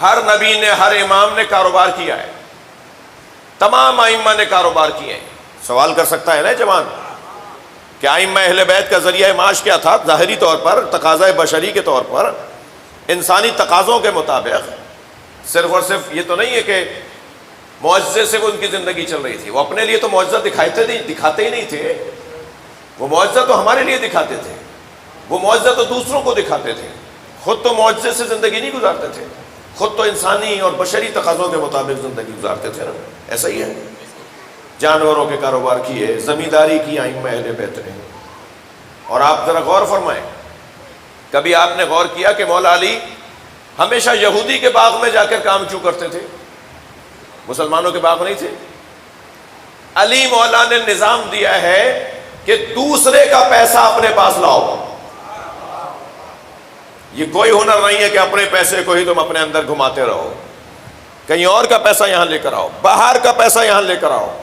ہر نبی نے، ہر امام نے کاروبار کیا ہے، تمام ائمہ نے کاروبار کیے ہیں۔ سوال کر سکتا ہے نا جوان کہ ائمہ اہل بیت کا ذریعہ معاش کیا تھا؟ ظاہری طور پر، تقاضۂ بشری کے طور پر، انسانی تقاضوں کے مطابق، صرف اور صرف یہ تو نہیں ہے کہ معجزے سے وہ ان کی زندگی چل رہی تھی۔ وہ اپنے لیے تو معجزہ دکھاتے ہی نہیں تھے، وہ معجزہ تو ہمارے لیے دکھاتے تھے، وہ معجزہ تو دوسروں کو دکھاتے تھے، خود تو معجزے سے زندگی نہیں گزارتے تھے، خود تو انسانی اور بشری تقاضوں کے مطابق زندگی گزارتے تھے نا۔ ایسا ہی ہے، جانوروں کے کاروبار کیے، زمینداری کی ائمہ اہل بیت نے۔ اور آپ ذرا غور فرمائیں، کبھی آپ نے غور کیا کہ مولا علی ہمیشہ یہودی کے باغ میں جا کر کام کیوں کرتے تھے؟ مسلمانوں کے باغ نہیں تھے؟ علی مولا نے نظام دیا ہے کہ دوسرے کا پیسہ اپنے پاس لاؤ۔ یہ کوئی ہنر نہیں ہے کہ اپنے پیسے کو ہی تم اپنے اندر گھماتے رہو، کہیں اور کا پیسہ یہاں لے کر آؤ، باہر کا پیسہ یہاں لے کر آؤ۔